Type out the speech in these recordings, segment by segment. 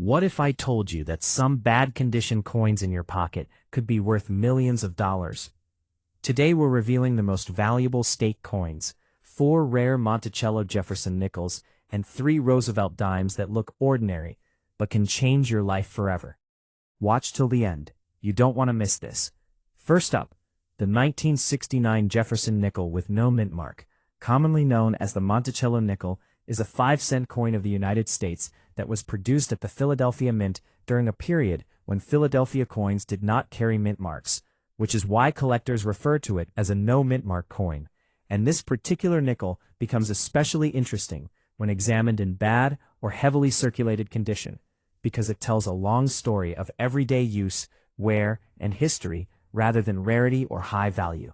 What if I told you that some bad condition coins in your pocket could be worth millions of dollars? Today we're revealing the most valuable state coins, 4 rare Monticello Jefferson Nickels, and 3 Roosevelt Dimes that look ordinary, but can change your life forever. Watch till the end. You don't want to miss this. First up, the 1969 Jefferson Nickel with no mint mark, commonly known as the Monticello Nickel, is a 5-cent coin of the United States that was produced at the Philadelphia Mint during a period when Philadelphia coins did not carry mint marks, which is why collectors refer to it as a no mint mark coin. And this particular nickel becomes especially interesting when examined in bad or heavily circulated condition, because it tells a long story of everyday use, wear, and history rather than rarity or high value.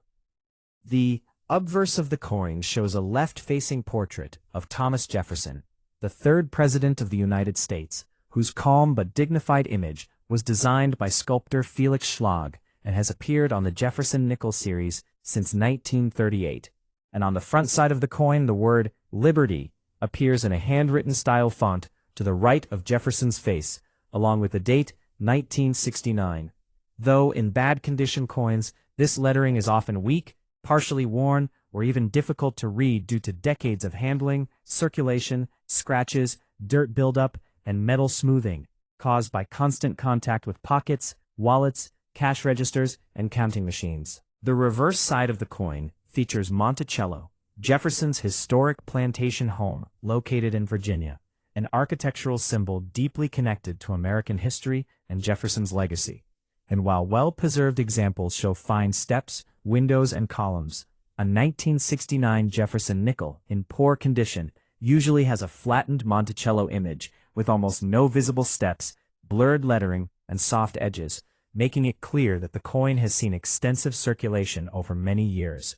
The obverse of the coin shows a left-facing portrait of Thomas Jefferson, the 3rd President of the United States, whose calm but dignified image was designed by sculptor Felix Schlag and has appeared on the Jefferson Nickel series since 1938. And on the front side of the coin, the word Liberty appears in a handwritten style font to the right of Jefferson's face, along with the date 1969. Though in bad condition coins, this lettering is often weak, partially worn, or even difficult to read due to decades of handling, circulation, scratches, dirt buildup, and metal smoothing, caused by constant contact with pockets, wallets, cash registers, and counting machines. The reverse side of the coin features Monticello, Jefferson's historic plantation home located in Virginia, an architectural symbol deeply connected to American history and Jefferson's legacy. And while well-preserved examples show fine steps, windows, and columns, a 1969 Jefferson Nickel in poor condition usually has a flattened Monticello image with almost no visible steps, blurred lettering, and soft edges, making it clear that the coin has seen extensive circulation over many years.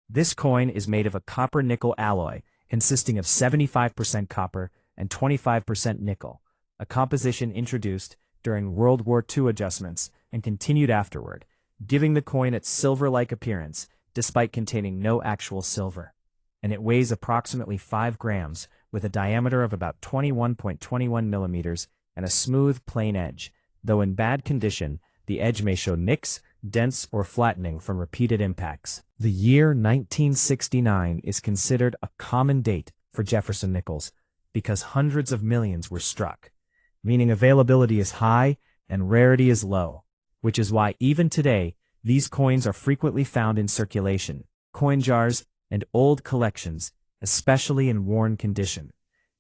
This coin is made of a copper-nickel alloy consisting of 75% copper and 25% nickel, a composition introduced during World War II adjustments and continued afterward, giving the coin its silver-like appearance despite containing no actual silver. And it weighs approximately 5 grams with a diameter of about 21.21 millimeters and a smooth, plain edge, though in bad condition, the edge may show nicks, dents, or flattening from repeated impacts. The year 1969 is considered a common date for Jefferson Nickels because hundreds of millions were struck, meaning availability is high and rarity is low, which is why even today, these coins are frequently found in circulation, coin jars, and old collections, especially in worn condition.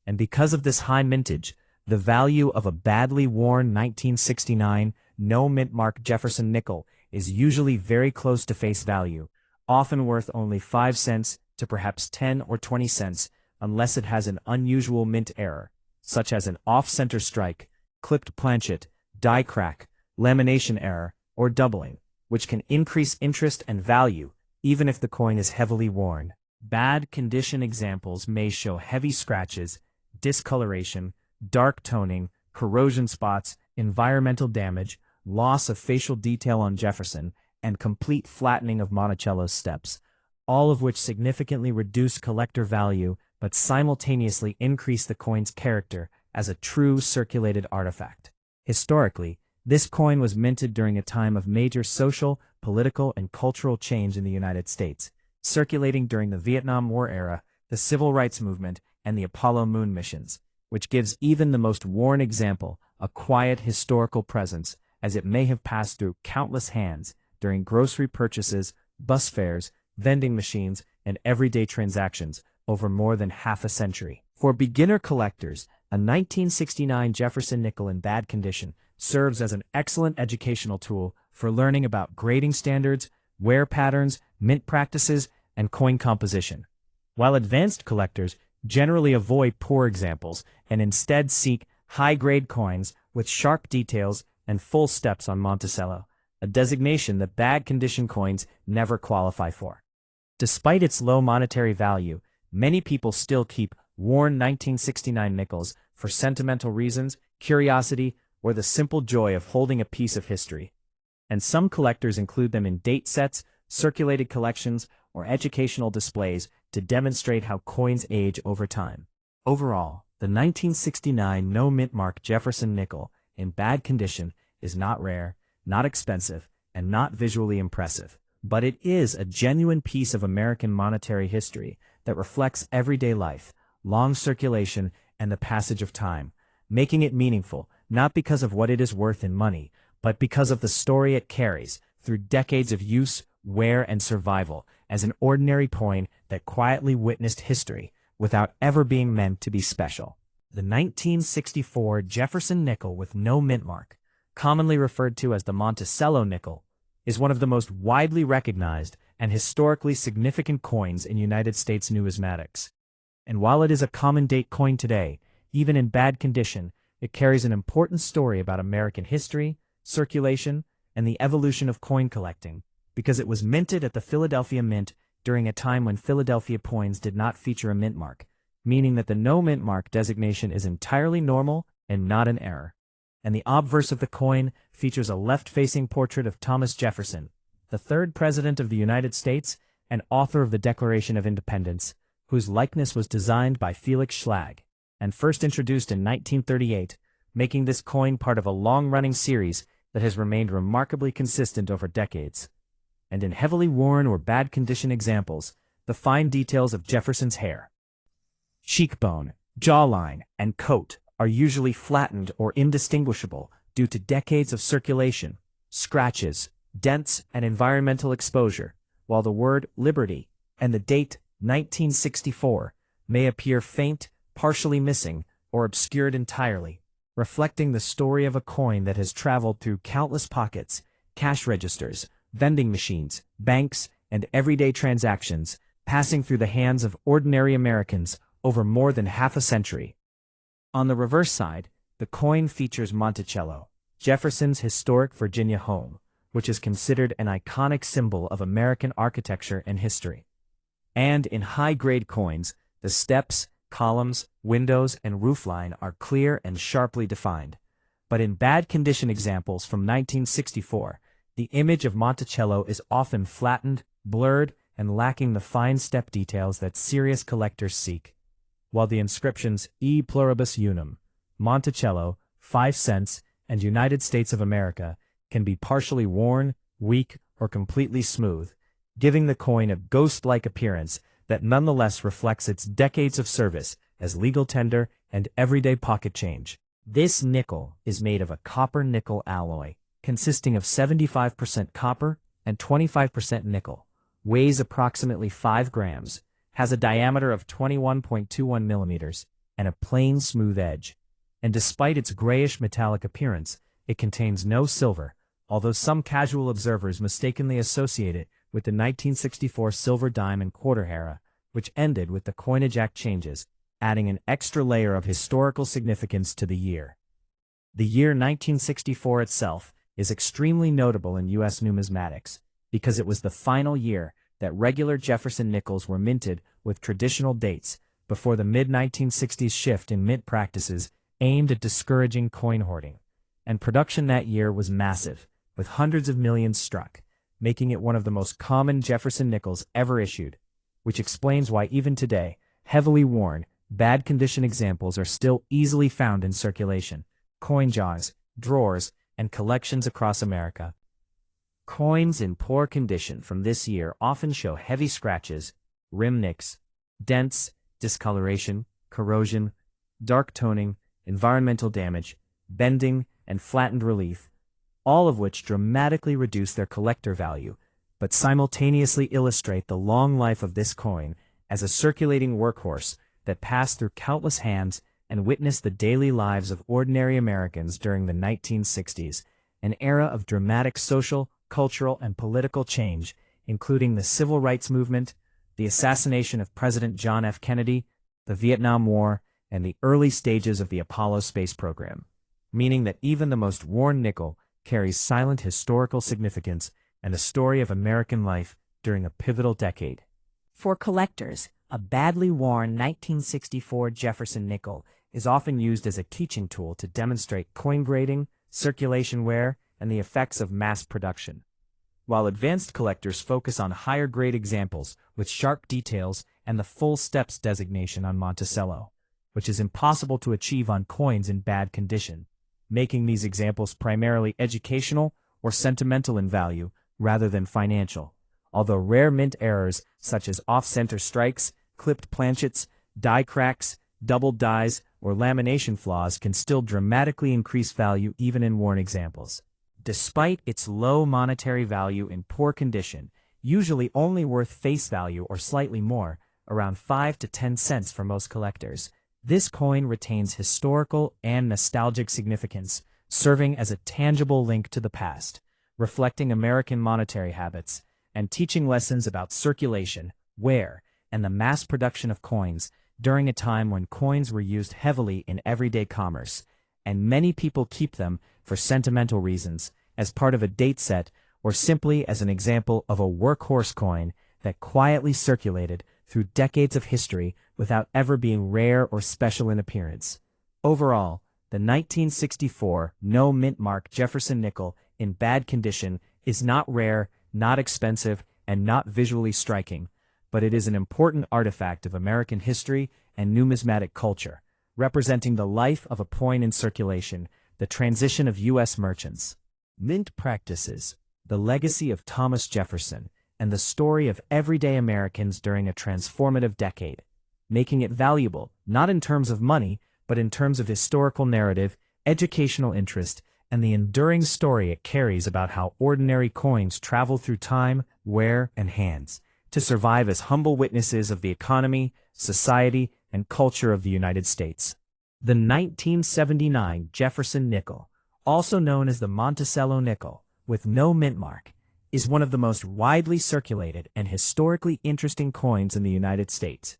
And because of this high mintage, the value of a badly worn 1969 no mint mark Jefferson Nickel is usually very close to face value, often worth only 5 cents to perhaps 10 or 20 cents, unless it has an unusual mint error, such as an off-center strike, clipped planchet, die crack, lamination error, or doubling, which can increase interest and value even if the coin is heavily worn. Bad condition examples may show heavy scratches, discoloration, dark toning, corrosion spots, environmental damage, loss of facial detail on Jefferson, and complete flattening of Monticello's steps, all of which significantly reduce collector value but simultaneously increase the coin's character as a true circulated artifact. Historically, this coin was minted during a time of major social, political, and cultural change in the United States, circulating during the Vietnam War era, the Civil Rights Movement, and the Apollo moon missions, which gives even the most worn example a quiet historical presence, as it may have passed through countless hands during grocery purchases, bus fares, vending machines, and everyday transactions over more than half a century. For beginner collectors, a 1969 Jefferson Nickel in bad condition serves as an excellent educational tool for learning about grading standards, wear patterns, mint practices, and coin composition. While advanced collectors generally avoid poor examples and instead seek high-grade coins with sharp details and full steps on Monticello, a designation that bad condition coins never qualify for. Despite its low monetary value, many people still keep worn 1969 nickels for sentimental reasons, curiosity, or the simple joy of holding a piece of history. And some collectors include them in date sets, circulated collections, or educational displays to demonstrate how coins age over time. Overall, The 1969 no-mint mark Jefferson nickel, in bad condition, is not rare, not expensive, and not visually impressive. But it is a genuine piece of American monetary history that reflects everyday life, long circulation, and the passage of time, making it meaningful not because of what it is worth in money, but because of the story it carries through decades of use, wear, and survival as an ordinary coin that quietly witnessed history without ever being meant to be special. The 1964 Jefferson nickel with no mint mark, commonly referred to as the Monticello nickel, is one of the most widely recognized and historically significant coins in United States numismatics. And while it is a common date coin today, even in bad condition, it carries an important story about American history, circulation, and the evolution of coin collecting, because it was minted at the Philadelphia Mint during a time when Philadelphia coins did not feature a mint mark, meaning that the no mint mark designation is entirely normal and not an error. And the obverse of the coin features a left-facing portrait of Thomas Jefferson, the third President of the United States and author of the Declaration of Independence, whose likeness was designed by Felix Schlag and first introduced in 1938, making this coin part of a long-running series that has remained remarkably consistent over decades. And in heavily worn or bad condition examples, the fine details of Jefferson's hair, cheekbone, jawline, and coat are usually flattened or indistinguishable due to decades of circulation, scratches, dents, and environmental exposure, while the word liberty and the date 1964 may appear faint, partially missing, or obscured entirely, reflecting the story of a coin that has traveled through countless pockets, cash registers, vending machines, banks, and everyday transactions, passing through the hands of ordinary Americans over more than half a century. On the reverse side, the coin features Monticello, Jefferson's historic Virginia home, which is considered an iconic symbol of American architecture and history. And in high-grade coins, the steps, columns, windows, and roofline are clear and sharply defined. But in bad condition examples from 1964, the image of Monticello is often flattened, blurred, and lacking the fine step details that serious collectors seek. While the inscriptions E Pluribus Unum, Monticello, 5 cents, and United States of America can be partially worn, weak, or completely smooth, giving the coin a ghost-like appearance that nonetheless reflects its decades of service as legal tender and everyday pocket change. This nickel is made of a copper-nickel alloy, consisting of 75% copper and 25% nickel, weighs approximately 5 grams, has a diameter of 21.21 millimeters, and a plain smooth edge. And despite its grayish metallic appearance, it contains no silver, although some casual observers mistakenly associate it with the 1964 silver dime and quarter era, which ended with the Coinage Act changes, adding an extra layer of historical significance to the year. The year 1964 itself is extremely notable in U.S. numismatics, because it was the final year that regular Jefferson nickels were minted with traditional dates before the mid-1960s shift in mint practices aimed at discouraging coin hoarding. And production that year was massive, with hundreds of millions struck, making it one of the most common Jefferson nickels ever issued, which explains why even today, heavily worn, bad condition examples are still easily found in circulation, coin jaws, drawers, and collections across America. Coins in poor condition from this year often show heavy scratches, rim nicks, dents, discoloration, corrosion, dark toning, environmental damage, bending, and flattened relief, all of which dramatically reduce their collector value, but simultaneously illustrate the long life of this coin as a circulating workhorse that passed through countless hands and witnessed the daily lives of ordinary Americans during the 1960s, an era of dramatic social, cultural, and political change, including the Civil Rights Movement, the assassination of President John F. Kennedy, the Vietnam War, and the early stages of the Apollo space program, meaning that even the most worn nickel carries silent historical significance and a story of American life during a pivotal decade. For collectors, a badly worn 1964 Jefferson nickel is often used as a teaching tool to demonstrate coin grading, circulation wear, and the effects of mass production, while advanced collectors focus on higher-grade examples with sharp details and the full steps designation on Monticello, which is impossible to achieve on coins in bad condition, making these examples primarily educational or sentimental in value rather than financial. Although rare mint errors such as off-center strikes, clipped planchets, die cracks, doubled dies, or lamination flaws can still dramatically increase value even in worn examples. Despite its low monetary value in poor condition, usually only worth face value or slightly more, around 5 to 10 cents for most collectors, this coin retains historical and nostalgic significance, serving as a tangible link to the past, reflecting American monetary habits, and teaching lessons about circulation, wear, and the mass production of coins during a time when coins were used heavily in everyday commerce, and many people keep them for sentimental reasons, as part of a date set, or simply as an example of a workhorse coin that quietly circulated through decades of history without ever being rare or special in appearance. Overall, the 1964 no mint mark Jefferson nickel in bad condition is not rare, not expensive, and not visually striking, but it is an important artifact of American history and numismatic culture, representing the life of a coin in circulation, the transition of U.S. merchants, mint practices, the legacy of Thomas Jefferson, and the story of everyday Americans during a transformative decade, making it valuable not in terms of money, but in terms of historical narrative, educational interest, and the enduring story it carries about how ordinary coins travel through time, wear, and hands, to survive as humble witnesses of the economy, society, and culture of the United States. The 1979 Jefferson nickel, also known as the Monticello nickel, with no mint mark, is one of the most widely circulated and historically interesting coins in the United States,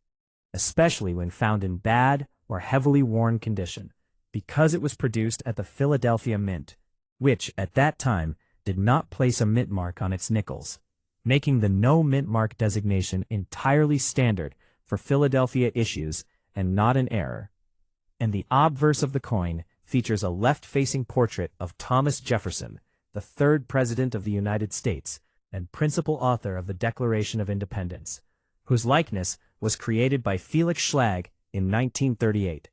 especially when found in bad or heavily worn condition, because it was produced at the Philadelphia Mint, which, at that time, did not place a mint mark on its nickels, making the no mint mark designation entirely standard for Philadelphia issues and not an error. And the obverse of the coin features a left-facing portrait of Thomas Jefferson, the third President of the United States and principal author of the Declaration of Independence, whose likeness was created by Felix Schlag in 1938.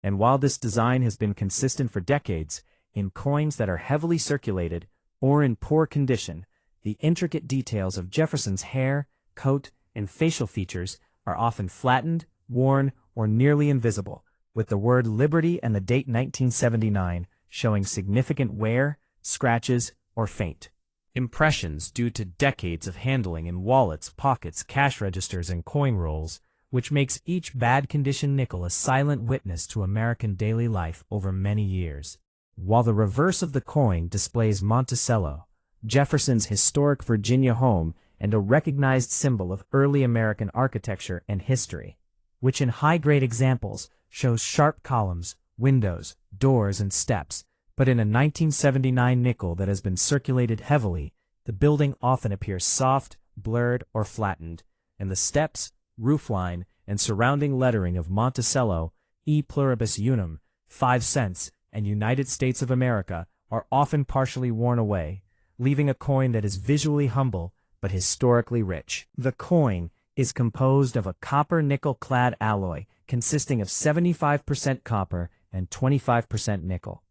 And while this design has been consistent for decades, in coins that are heavily circulated or in poor condition, the intricate details of Jefferson's hair, coat, and facial features are often flattened, worn, or nearly invisible, with the word Liberty and the date 1979 showing significant wear, scratches, or faint impressions due to decades of handling in wallets, pockets, cash registers, and coin rolls, which makes each bad-condition nickel a silent witness to American daily life over many years. While the reverse of the coin displays Monticello, Jefferson's historic Virginia home and a recognized symbol of early American architecture and history, which in high-grade examples shows sharp columns, windows, doors, and steps, but in a 1979 nickel that has been circulated heavily, the building often appears soft, blurred, or flattened, and the steps, roofline, and surrounding lettering of Monticello, E pluribus unum, 5 cents, and United States of America are often partially worn away, leaving a coin that is visually humble but historically rich. The coin is composed of a copper-nickel-clad alloy consisting of 75% copper and 25% nickel,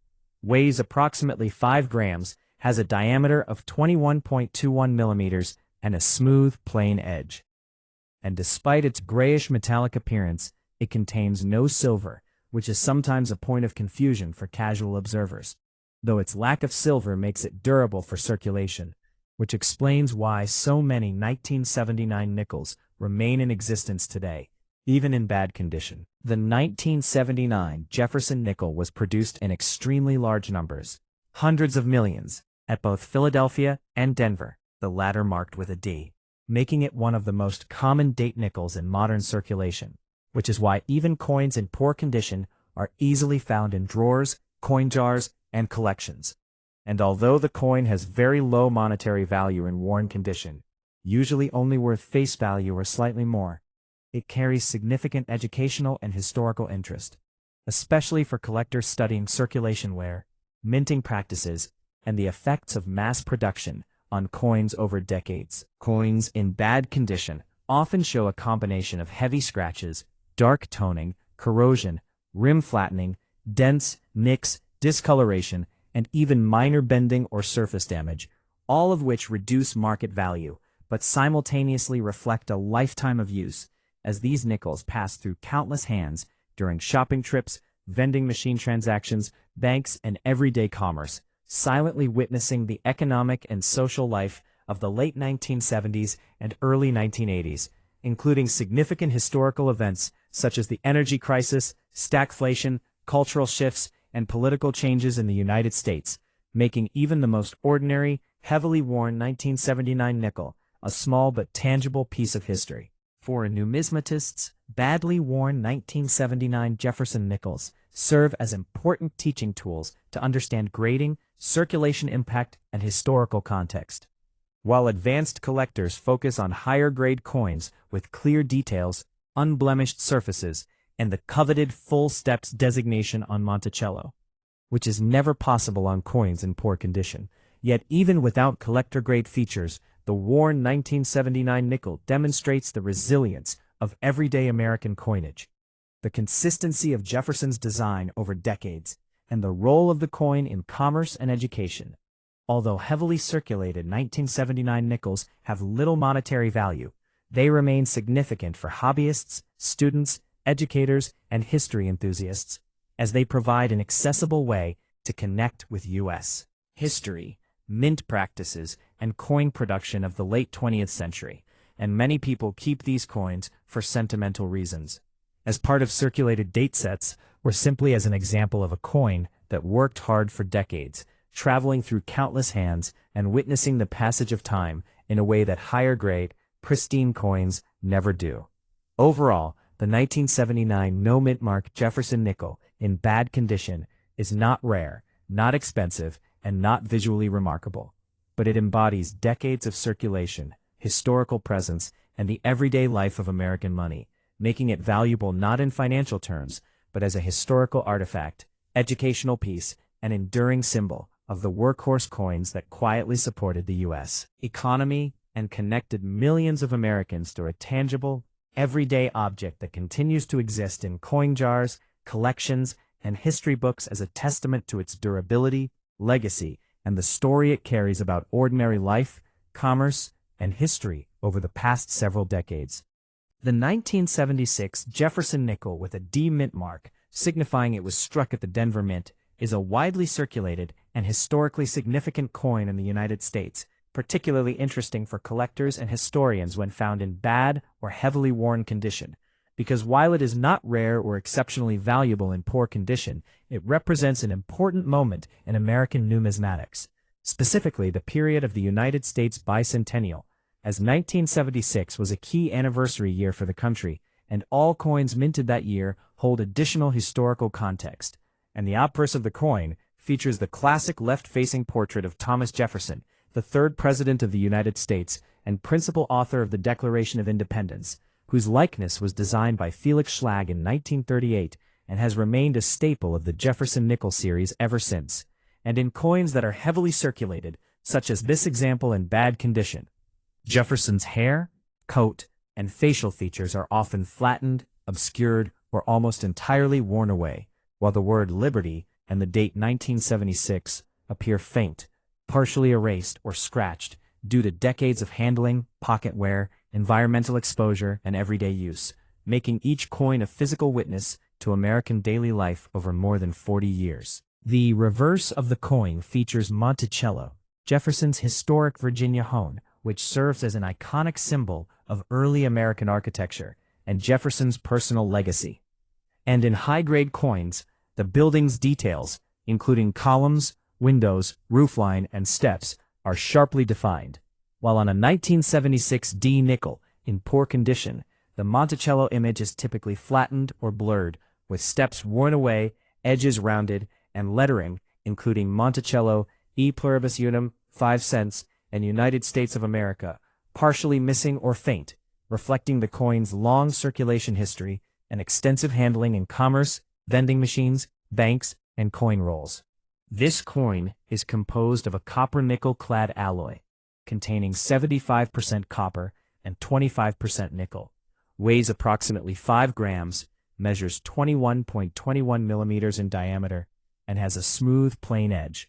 weighs approximately 5 grams, has a diameter of 21.21 millimeters, and a smooth, plain edge. And despite its grayish metallic appearance, it contains no silver, which is sometimes a point of confusion for casual observers, though its lack of silver makes it durable for circulation, which explains why so many 1979 nickels remain in existence today, even in bad condition. The 1979 Jefferson nickel was produced in extremely large numbers, hundreds of millions, at both Philadelphia and Denver, the latter marked with a D, making it one of the most common date nickels in modern circulation, which is why even coins in poor condition are easily found in drawers, coin jars, and collections. And although the coin has very low monetary value in worn condition, usually only worth face value or slightly more, it carries significant educational and historical interest, especially for collectors studying circulation wear, minting practices, and the effects of mass production on coins over decades. Coins in bad condition often show a combination of heavy scratches, dark toning, corrosion, rim flattening, dents, nicks, discoloration, and even minor bending or surface damage, all of which reduce market value, but simultaneously reflect a lifetime of use, as these nickels pass through countless hands during shopping trips, vending machine transactions, banks, and everyday commerce, silently witnessing the economic and social life of the late 1970s and early 1980s, including significant historical events such as the energy crisis, stagflation, cultural shifts, and political changes in the United States, making even the most ordinary, heavily worn 1979 nickel a small but tangible piece of history. For numismatists, badly worn 1979 Jefferson nickels serve as important teaching tools to understand grading, circulation impact, and historical context. While advanced collectors focus on higher-grade coins with clear details, unblemished surfaces, and the coveted full steps designation on Monticello, which is never possible on coins in poor condition. Yet even without collector-grade features, the worn 1979 nickel demonstrates the resilience of everyday American coinage, the consistency of Jefferson's design over decades, and the role of the coin in commerce and education. Although heavily circulated 1979 nickels have little monetary value, they remain significant for hobbyists, students, educators, and history enthusiasts, as they provide an accessible way to connect with U.S. history, mint practices, and coin production of the late 20th century, and many people keep these coins for sentimental reasons, as part of circulated date sets, or simply as an example of a coin that worked hard for decades, traveling through countless hands and witnessing the passage of time in a way that higher-grade, pristine coins never do. Overall, the 1979 no-mint mark Jefferson nickel in bad condition is not rare, not expensive, and not visually remarkable, but it embodies decades of circulation, historical presence, and the everyday life of American money, making it valuable not in financial terms, but as a historical artifact, educational piece, and enduring symbol of the workhorse coins that quietly supported the U.S. economy and connected millions of Americans through a tangible, everyday object that continues to exist in coin jars, collections, and history books as a testament to its durability, legacy, and the story it carries about ordinary life, commerce, and history over the past several decades. The 1976 Jefferson nickel with a D mint mark, signifying it was struck at the Denver Mint, is a widely circulated and historically significant coin in the United States, particularly interesting for collectors and historians when found in bad or heavily worn condition, because while it is not rare or exceptionally valuable in poor condition, it represents an important moment in American numismatics, specifically the period of the United States bicentennial, as 1976 was a key anniversary year for the country, and all coins minted that year hold additional historical context. And the obverse of the coin features the classic left-facing portrait of Thomas Jefferson, the third President of the United States and principal author of the Declaration of Independence, whose likeness was designed by Felix Schlag in 1938 and has remained a staple of the Jefferson nickel series ever since, and in coins that are heavily circulated, such as this example in bad condition. Jefferson's hair, coat, and facial features are often flattened, obscured, or almost entirely worn away, while the word Liberty and the date 1976 appear faint, partially erased or scratched due to decades of handling, pocket wear, environmental exposure, and everyday use, making each coin a physical witness to American daily life over more than 40 years. The reverse of the coin features Monticello, Jefferson's historic Virginia home, which serves as an iconic symbol of early American architecture and Jefferson's personal legacy. And in high-grade coins, the building's details, including columns, windows, roofline, and steps, are sharply defined, while on a 1976 D nickel in poor condition, the Monticello image is typically flattened or blurred, with steps worn away, edges rounded, and lettering, including Monticello, E pluribus unum, 5 cents, and United States of America, partially missing or faint, reflecting the coin's long circulation history and extensive handling in commerce, vending machines, banks, and coin rolls. This coin is composed of a copper-nickel-clad alloy, containing 75% copper and 25% nickel, weighs approximately 5 grams, measures 21.21 millimeters in diameter, and has a smooth, plain edge.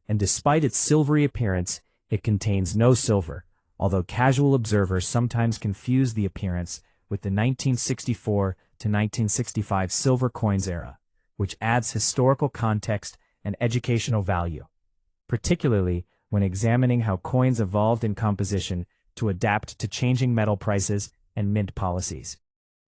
And despite its silvery appearance, it contains no silver, although casual observers sometimes confuse the appearance with the 1964 to 1965 silver coins era, which adds historical context and educational value, particularly when examining how coins evolved in composition to adapt to changing metal prices and mint policies.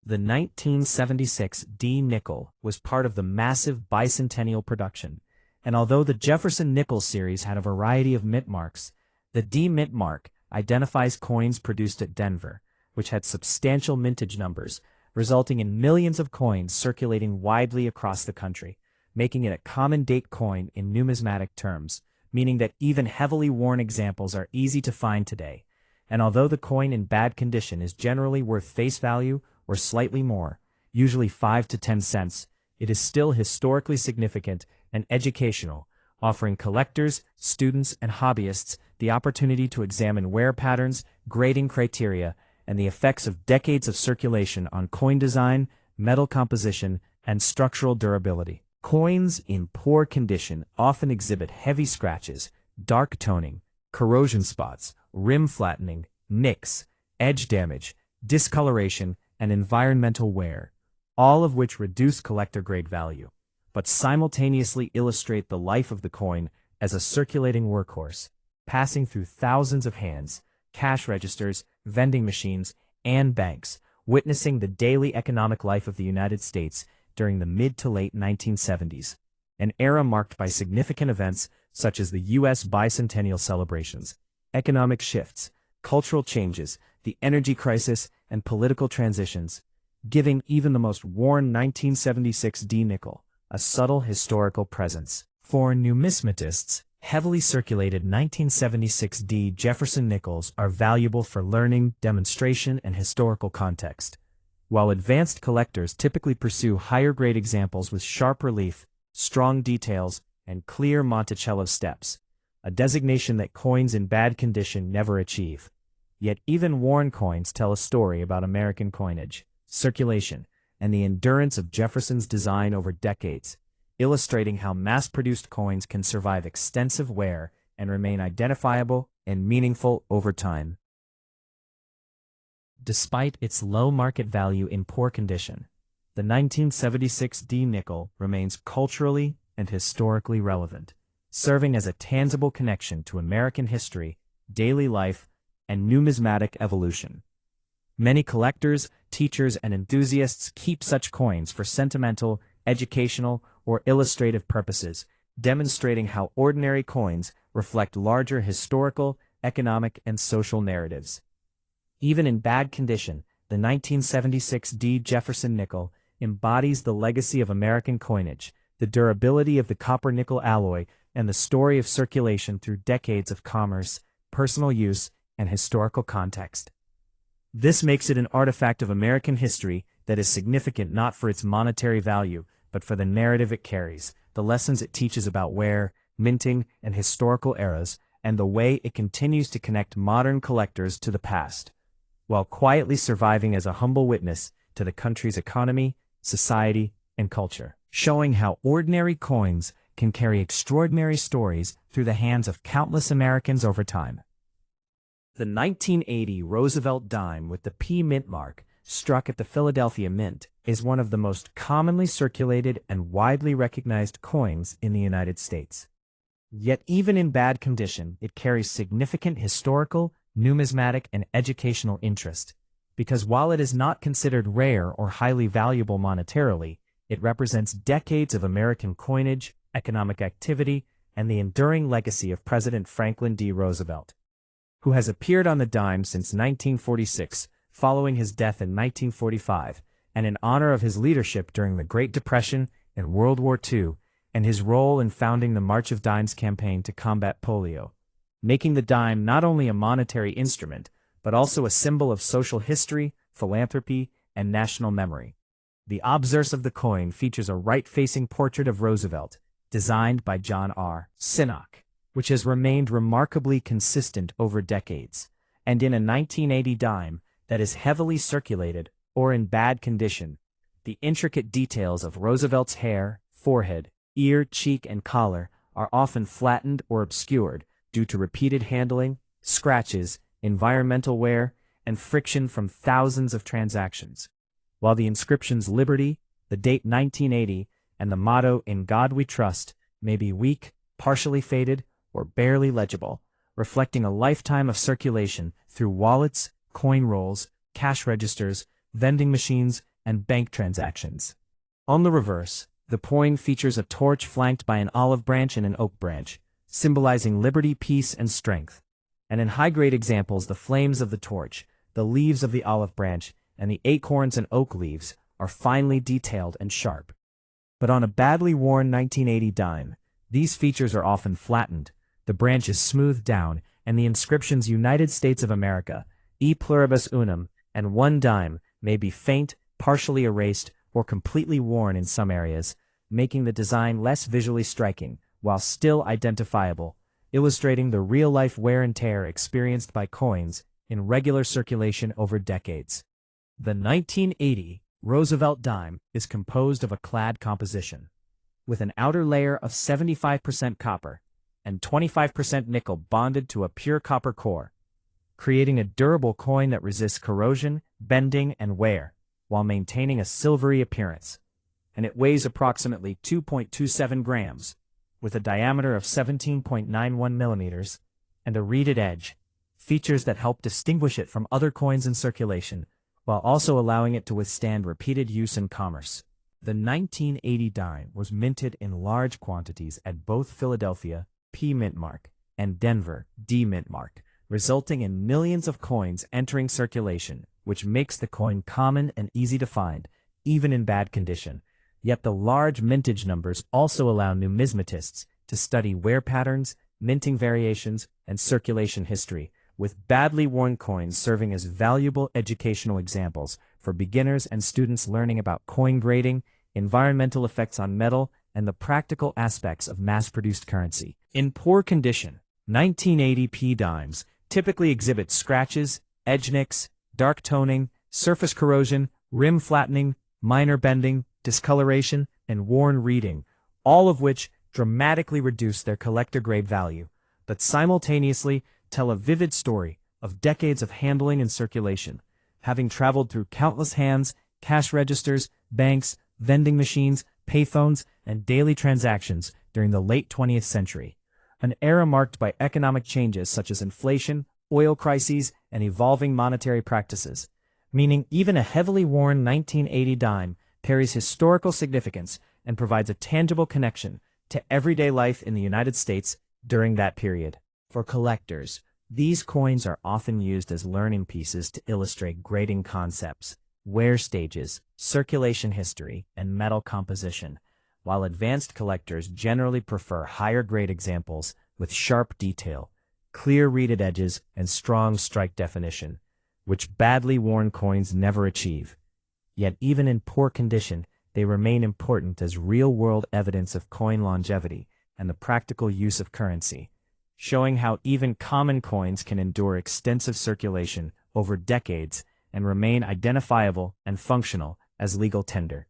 The 1976 D nickel was part of the massive bicentennial production, and although the Jefferson Nickel series had a variety of mint marks, the D mint mark identifies coins produced at Denver, which had substantial mintage numbers, resulting in millions of coins circulating widely across the country, making it a common date coin in numismatic terms, meaning that even heavily worn examples are easy to find today. And although the coin in bad condition is generally worth face value or slightly more, usually 5 to 10 cents, it is still historically significant and educational, offering collectors, students, and hobbyists the opportunity to examine wear patterns, grading criteria, and the effects of decades of circulation on coin design, metal composition, and structural durability. Coins in poor condition often exhibit heavy scratches, dark toning, corrosion spots, rim flattening, nicks, edge damage, discoloration, and environmental wear, all of which reduce collector-grade value, but simultaneously illustrate the life of the coin as a circulating workhorse, passing through thousands of hands, cash registers, vending machines, and banks, witnessing the daily economic life of the United States during the mid to late 1970s, an era marked by significant events such as the U.S. bicentennial celebrations, economic shifts, cultural changes, the energy crisis, and political transitions, giving even the most worn 1976 D nickel a subtle historical presence. For numismatists, heavily circulated 1976 D Jefferson nickels are valuable for learning, demonstration, and historical context, while advanced collectors typically pursue higher-grade examples with sharp relief, strong details, and clear Monticello steps, a designation that coins in bad condition never achieve. Yet even worn coins tell a story about American coinage, circulation, and the endurance of Jefferson's design over decades, illustrating how mass-produced coins can survive extensive wear and remain identifiable and meaningful over time. Despite its low market value in poor condition, the 1976 D nickel remains culturally and historically relevant, serving as a tangible connection to American history, daily life, and numismatic evolution. Many collectors, teachers, and enthusiasts keep such coins for sentimental, educational, or illustrative purposes, demonstrating how ordinary coins reflect larger historical, economic, and social narratives. Even in bad condition, the 1976 D Jefferson nickel embodies the legacy of American coinage, the durability of the copper-nickel alloy, and the story of circulation through decades of commerce, personal use, and historical context. This makes it an artifact of American history that is significant not for its monetary value, but for the narrative it carries, the lessons it teaches about wear, minting, and historical eras, and the way it continues to connect modern collectors to the past, while quietly surviving as a humble witness to the country's economy, society, and culture, showing how ordinary coins can carry extraordinary stories through the hands of countless Americans over time. The 1980 Roosevelt Dime with the P mint mark, struck at the Philadelphia Mint, is one of the most commonly circulated and widely recognized coins in the United States. Yet even in bad condition, it carries significant historical, numismatic, and educational interest, because while it is not considered rare or highly valuable monetarily, it represents decades of American coinage, economic activity, and the enduring legacy of President Franklin D. Roosevelt, who has appeared on the dime since 1946, following his death in 1945, and in honor of his leadership during the Great Depression and World War II, and his role in founding the March of Dimes campaign to combat polio, making the dime not only a monetary instrument, but also a symbol of social history, philanthropy, and national memory. The obverse of the coin features a right-facing portrait of Roosevelt, designed by John R. Sinnock, which has remained remarkably consistent over decades, and in a 1980 dime that is heavily circulated or in bad condition, The intricate details of Roosevelt's hair, forehead, ear, cheek, and collar are often flattened or obscured due to repeated handling, scratches, environmental wear, and friction from thousands of transactions. While the inscriptions Liberty, the date 1980, and the motto In God We Trust may be weak, partially faded, or barely legible, reflecting a lifetime of circulation through wallets, coin rolls, cash registers, vending machines, and bank transactions. On the reverse, the coin features a torch flanked by an olive branch and an oak branch, symbolizing liberty, peace, and strength. And in high-grade examples, the flames of the torch, the leaves of the olive branch, and the acorns and oak leaves are finely detailed and sharp. But on a badly worn 1980 dime, these features are often flattened, the branch is smoothed down, and the inscriptions United States of America, E pluribus unum, and 1 dime may be faint, partially erased, or completely worn in some areas, making the design less visually striking, while still identifiable, illustrating the real-life wear and tear experienced by coins in regular circulation over decades. The 1980 Roosevelt Dime is composed of a clad composition, with an outer layer of 75% copper and 25% nickel bonded to a pure copper core, creating a durable coin that resists corrosion, bending, and wear, while maintaining a silvery appearance. And it weighs approximately 2.27 grams, with a diameter of 17.91 millimeters, and a reeded edge, features that help distinguish it from other coins in circulation, while also allowing it to withstand repeated use in commerce. The 1980 dime was minted in large quantities at both Philadelphia, P mint mark, and Denver, D mint mark, resulting in millions of coins entering circulation, which makes the coin common and easy to find, even in bad condition. Yet the large mintage numbers also allow numismatists to study wear patterns, minting variations, and circulation history, with badly worn coins serving as valuable educational examples for beginners and students learning about coin grading, environmental effects on metal, and the practical aspects of mass-produced currency. In poor condition, 1980 P dimes typically exhibit scratches, edge nicks, dark toning, surface corrosion, rim flattening, minor bending, discoloration, and worn reading, all of which dramatically reduce their collector-grade value, but simultaneously tell a vivid story of decades of handling and circulation, having traveled through countless hands, cash registers, banks, vending machines, payphones, and daily transactions during the late 20th century, an era marked by economic changes such as inflation, oil crises, and evolving monetary practices, meaning even a heavily worn 1980 dime carries historical significance and provides a tangible connection to everyday life in the United States during that period. For collectors, these coins are often used as learning pieces to illustrate grading concepts, wear stages, circulation history, and metal composition, while advanced collectors generally prefer higher-grade examples with sharp detail, clear reeded edges, and strong strike definition, which badly worn coins never achieve. Yet even in poor condition, they remain important as real-world evidence of coin longevity and the practical use of currency, showing how even common coins can endure extensive circulation over decades and remain identifiable and functional as legal tender.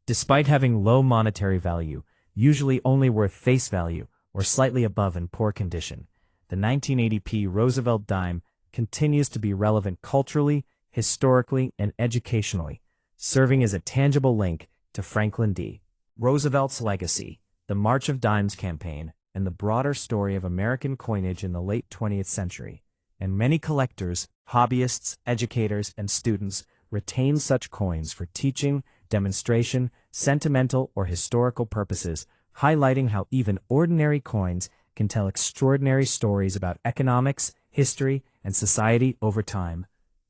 Despite having low monetary value, usually only worth face value or slightly above in poor condition, the 1980p Roosevelt Dime continues to be relevant culturally, historically, and educationally, serving as a tangible link to Franklin D. Roosevelt's legacy, the March of Dimes campaign, and the broader story of American coinage in the late 20th century. And many collectors, hobbyists, educators, and students retain such coins for teaching, demonstration, sentimental, or historical purposes, highlighting how even ordinary coins can tell extraordinary stories about economics, history, and society over time.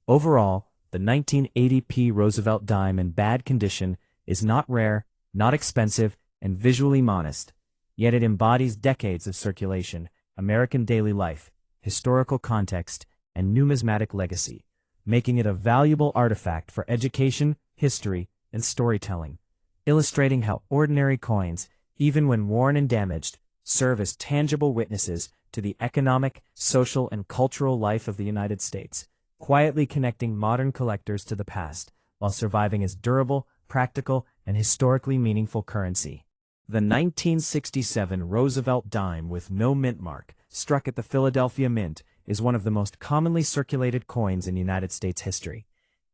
Overall, the 1980p Roosevelt Dime in bad condition is not rare, not expensive, and visually modest, yet it embodies decades of circulation, American daily life, historical context, and numismatic legacy, making it a valuable artifact for education, history, and storytelling, illustrating how ordinary coins, even when worn and damaged, serve as tangible witnesses to the economic, social, and cultural life of the United States, quietly connecting modern collectors to the past while surviving as durable, practical, and historically meaningful currency. The 1967 Roosevelt Dime with no mint mark, struck at the Philadelphia Mint, is one of the most commonly circulated coins in United States history.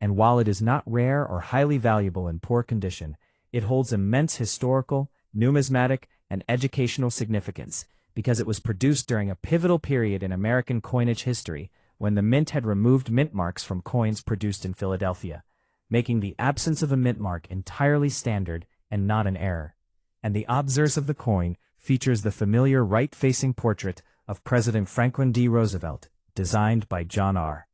And while it is not rare or highly valuable in poor condition, it holds immense historical, numismatic, and educational significance because it was produced during a pivotal period in American coinage history when the mint had removed mint marks from coins produced in Philadelphia, making the absence of a mint mark entirely standard and not an error. And the obverse of the coin features the familiar right-facing portrait of President Franklin D. Roosevelt, designed by John R.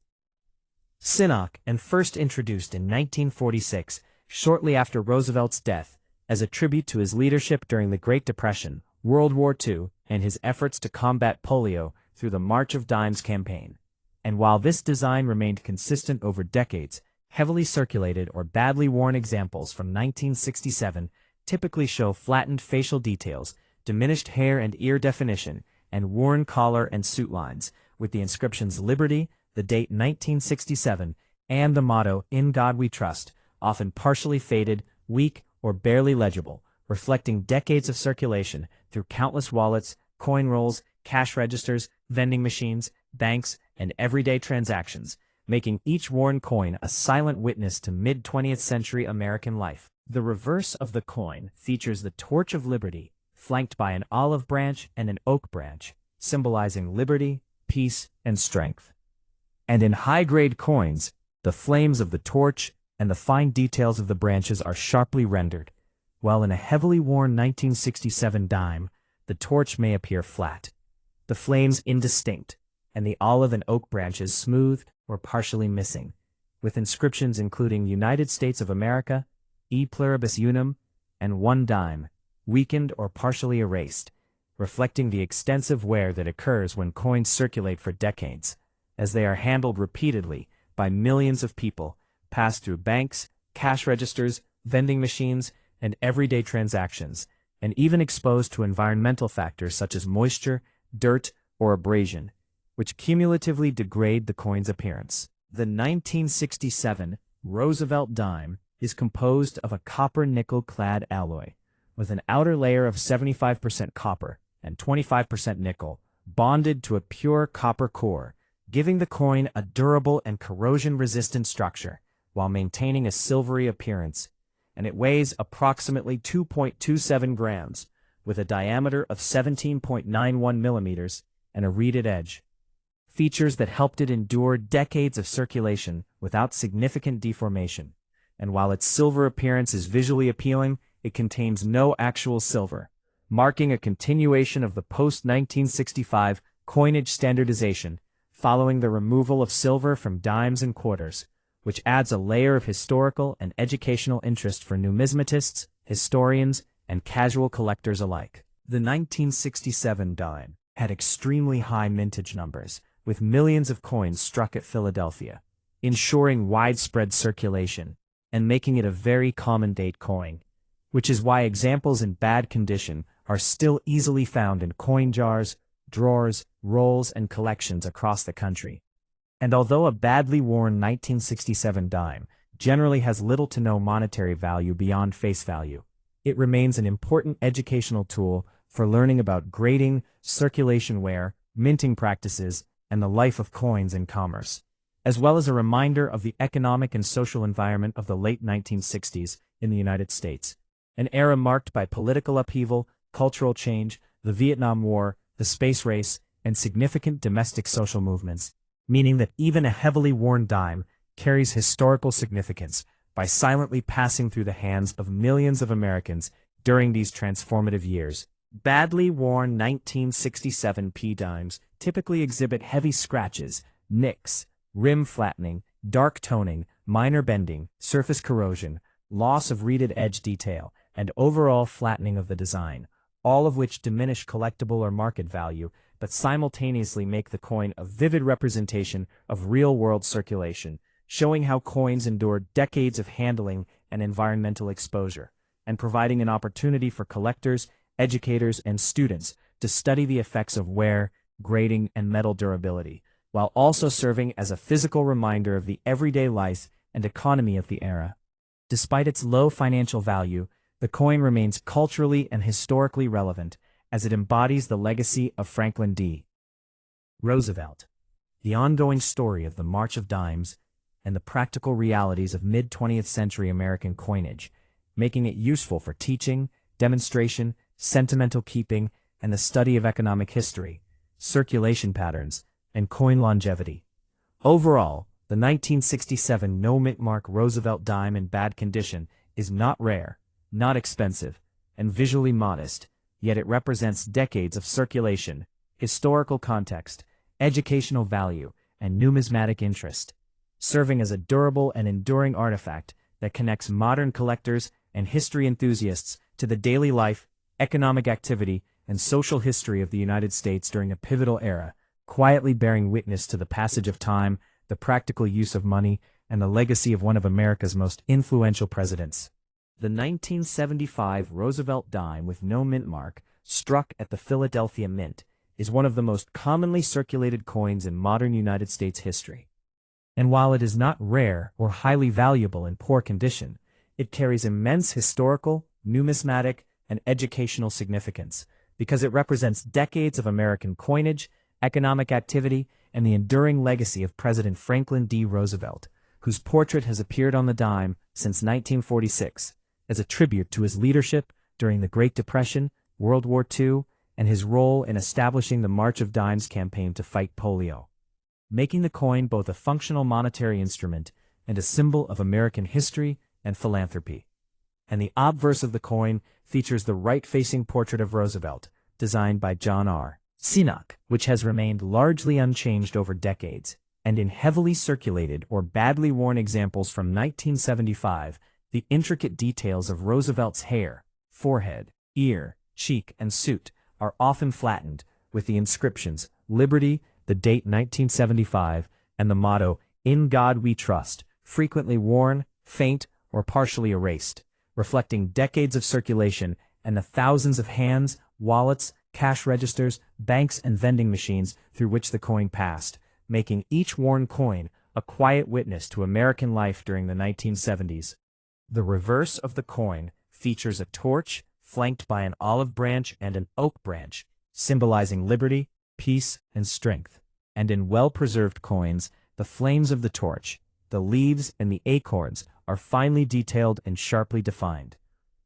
Sinnock and first introduced in 1946, shortly after Roosevelt's death, as a tribute to his leadership during the Great Depression, World War II, and his efforts to combat polio through the March of Dimes campaign. And while this design remained consistent over decades, heavily circulated or badly worn examples from 1967 typically show flattened facial details, diminished hair and ear definition, and worn collar and suit lines, with the inscriptions Liberty, the date 1967, and the motto In God We Trust, often partially faded, weak, or barely legible, reflecting decades of circulation through countless wallets, coin rolls, cash registers, vending machines, banks, and everyday transactions, making each worn coin a silent witness to mid-20th century American life. The reverse of the coin features the Torch of Liberty, flanked by an olive branch and an oak branch, symbolizing liberty, peace, and strength. And in high-grade coins, the flames of the torch and the fine details of the branches are sharply rendered, while in a heavily worn 1967 dime, the torch may appear flat, the flames indistinct, and the olive and oak branches smooth or partially missing, with inscriptions including United States of America, E pluribus unum, and one dime, weakened or partially erased, reflecting the extensive wear that occurs when coins circulate for decades, as they are handled repeatedly by millions of people, pass through banks, cash registers, vending machines, and everyday transactions, and even exposed to environmental factors such as moisture, dirt, or abrasion, which cumulatively degrade the coin's appearance. The 1967 Roosevelt Dime is composed of a copper-nickel-clad alloy, with an outer layer of 75% copper and 25% nickel, bonded to a pure copper core, giving the coin a durable and corrosion-resistant structure, while maintaining a silvery appearance, and it weighs approximately 2.27 grams, with a diameter of 17.91 millimeters and a reeded edge. Features that helped it endure decades of circulation without significant deformation, and while its silver appearance is visually appealing, it contains no actual silver, marking a continuation of the post-1965 coinage standardization following the removal of silver from dimes and quarters, which adds a layer of historical and educational interest for numismatists, historians, and casual collectors alike. The 1967 dime had extremely high mintage numbers, with millions of coins struck at Philadelphia, ensuring widespread circulation and making it a very common date coin, which is why examples in bad condition are still easily found in coin jars, drawers, rolls, and collections across the country. And although a badly worn 1967 dime generally has little to no monetary value beyond face value, it remains an important educational tool for learning about grading, circulation wear, minting practices, and the life of coins in commerce, as well as a reminder of the economic and social environment of the late 1960s in the United States, an era marked by political upheaval, cultural change, the Vietnam War, the space race, and significant domestic social movements, meaning that even a heavily worn dime carries historical significance by silently passing through the hands of millions of Americans during these transformative years. Badly worn 1967 P dimes typically exhibit heavy scratches, nicks, rim flattening, dark toning, minor bending, surface corrosion, loss of reeded edge detail, and overall flattening of the design, all of which diminish collectible or market value, but simultaneously make the coin a vivid representation of real-world circulation, showing how coins endured decades of handling and environmental exposure, and providing an opportunity for collectors, educators, and students to study the effects of wear, grading, and metal durability, while also serving as a physical reminder of the everyday life and economy of the era. Despite its low financial value, the coin remains culturally and historically relevant as it embodies the legacy of Franklin D. Roosevelt. The ongoing story of the March of Dimes and the practical realities of mid-20th century American coinage, making it useful for teaching, demonstration, sentimental keeping, and the study of economic history, circulation patterns, and coin longevity. Overall, the 1967 no-mint mark Roosevelt dime in bad condition is not rare, not expensive, and visually modest, yet it represents decades of circulation, historical context, educational value, and numismatic interest, serving as a durable and enduring artifact that connects modern collectors and history enthusiasts to the daily life, economic activity, and social history of the United States during a pivotal era, quietly bearing witness to the passage of time, the practical use of money, and the legacy of one of America's most influential presidents. The 1975 Roosevelt dime with no mint mark, struck at the Philadelphia Mint, is one of the most commonly circulated coins in modern United States history. And while it is not rare or highly valuable in poor condition, it carries immense historical, numismatic, and educational significance because it represents decades of American coinage, economic activity, and the enduring legacy of President Franklin D. Roosevelt, whose portrait has appeared on the dime since 1946 as a tribute to his leadership during the Great Depression, World War II, and his role in establishing the March of Dimes campaign to fight polio, making the coin both a functional monetary instrument and a symbol of American history and philanthropy. And the obverse of the coin features the right-facing portrait of Roosevelt, designed by John R. Sinnock, which has remained largely unchanged over decades, and in heavily circulated or badly worn examples from 1975, the intricate details of Roosevelt's hair, forehead, ear, cheek, and suit are often flattened, with the inscriptions Liberty, the date 1975, and the motto In God We Trust, frequently worn, faint, or partially erased, reflecting decades of circulation and the thousands of hands, wallets, cash registers, banks, and vending machines through which the coin passed, making each worn coin a quiet witness to American life during the 1970s. The reverse of the coin features a torch flanked by an olive branch and an oak branch, symbolizing liberty, peace, and strength. And in well-preserved coins, the flames of the torch, the leaves, and the acorns are finely detailed and sharply defined,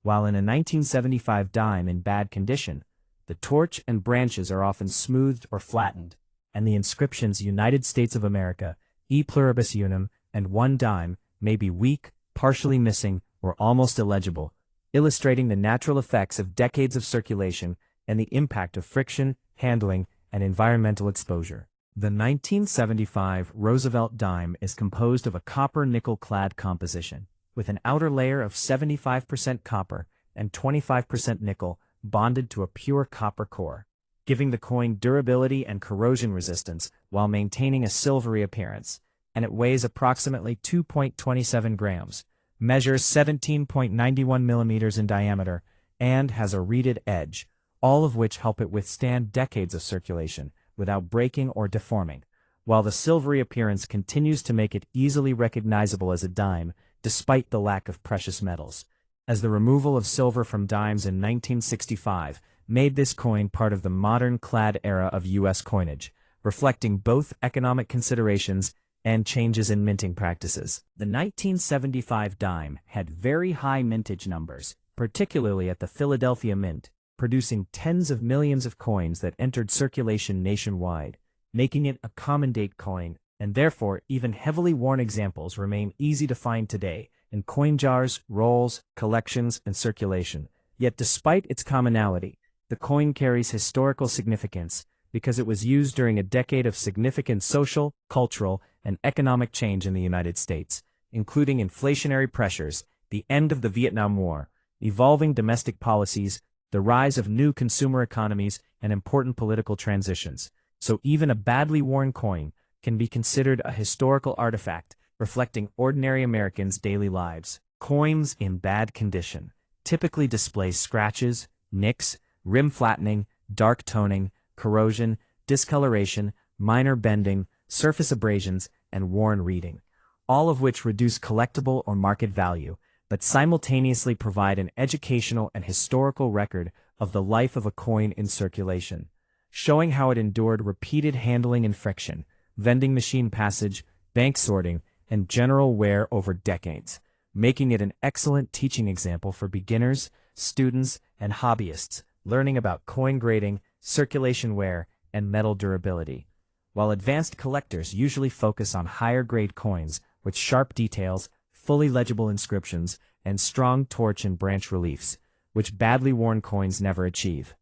while in a 1975 dime in bad condition, the torch and branches are often smoothed or flattened, and the inscriptions United States of America, E pluribus unum, and 1 dime may be weak, partially missing, or almost illegible, illustrating the natural effects of decades of circulation and the impact of friction, handling, and environmental exposure. The 1975 Roosevelt dime is composed of a copper-nickel-clad composition, with an outer layer of 75% copper and 25% nickel bonded to a pure copper core, giving the coin durability and corrosion resistance while maintaining a silvery appearance, and it weighs approximately 2.27 grams, measures 17.91 millimeters in diameter, and has a reeded edge, all of which help it withstand decades of circulation without breaking or deforming, while the silvery appearance continues to make it easily recognizable as a dime despite the lack of precious metals, as the removal of silver from dimes in 1965 made this coin part of the modern clad era of U.S. coinage, reflecting both economic considerations and changes in minting practices. The 1975 dime had very high mintage numbers, particularly at the Philadelphia Mint, producing tens of millions of coins that entered circulation nationwide, making it a common date coin, and therefore even heavily worn examples remain easy to find today in coin jars, rolls, collections, and circulation. Yet despite its commonality, the coin carries historical significance because it was used during a decade of significant social, cultural, and economic change in the United States, including inflationary pressures, the end of the Vietnam War, evolving domestic policies, the rise of new consumer economies, and important political transitions. So even a badly worn coin can be considered a historical artifact reflecting ordinary Americans' daily lives. Coins in bad condition typically display scratches, nicks, rim flattening, dark toning, corrosion, discoloration, minor bending, surface abrasions, and worn reeding, all of which reduce collectible or market value, but simultaneously provide an educational and historical record of the life of a coin in circulation, showing how it endured repeated handling and friction, vending machine passage, bank sorting, and general wear over decades, making it an excellent teaching example for beginners, students, and hobbyists learning about coin grading, circulation wear, and metal durability, while advanced collectors usually focus on higher-grade coins with sharp details, fully legible inscriptions, and strong torch and branch reliefs, which badly worn coins never achieve.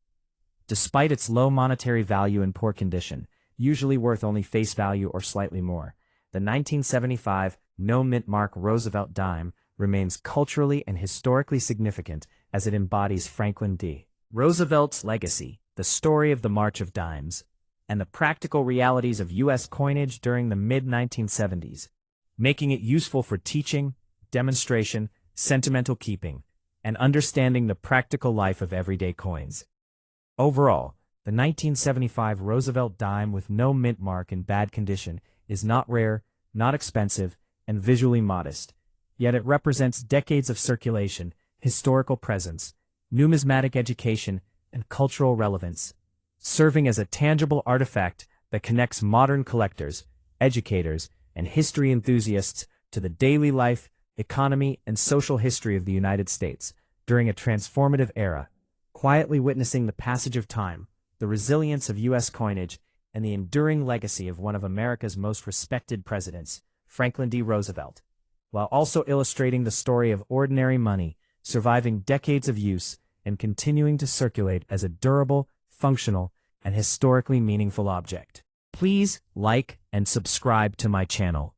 Despite its low monetary value and poor condition, usually worth only face value or slightly more, the 1975 no-mint mark Roosevelt Dime remains culturally and historically significant as it embodies Franklin D. Roosevelt's legacy, the story of the March of Dimes, and the practical realities of U.S. coinage during the mid-1970s, making it useful for teaching, demonstration, sentimental keeping, and understanding the practical life of everyday coins. Overall, the 1975 Roosevelt Dime with no mint mark in bad condition is not rare, not expensive, and visually modest, yet it represents decades of circulation, historical presence, numismatic education, and cultural relevance, serving as a tangible artifact that connects modern collectors, educators, and history enthusiasts to the daily life, economy, and social history of the United States during a transformative era, quietly witnessing the passage of time, the resilience of U.S. coinage, and the enduring legacy of one of America's most respected presidents, Franklin D. Roosevelt, while also illustrating the story of ordinary money surviving decades of use and continuing to circulate as a durable, functional, and historically meaningful object. Please like and subscribe to my channel.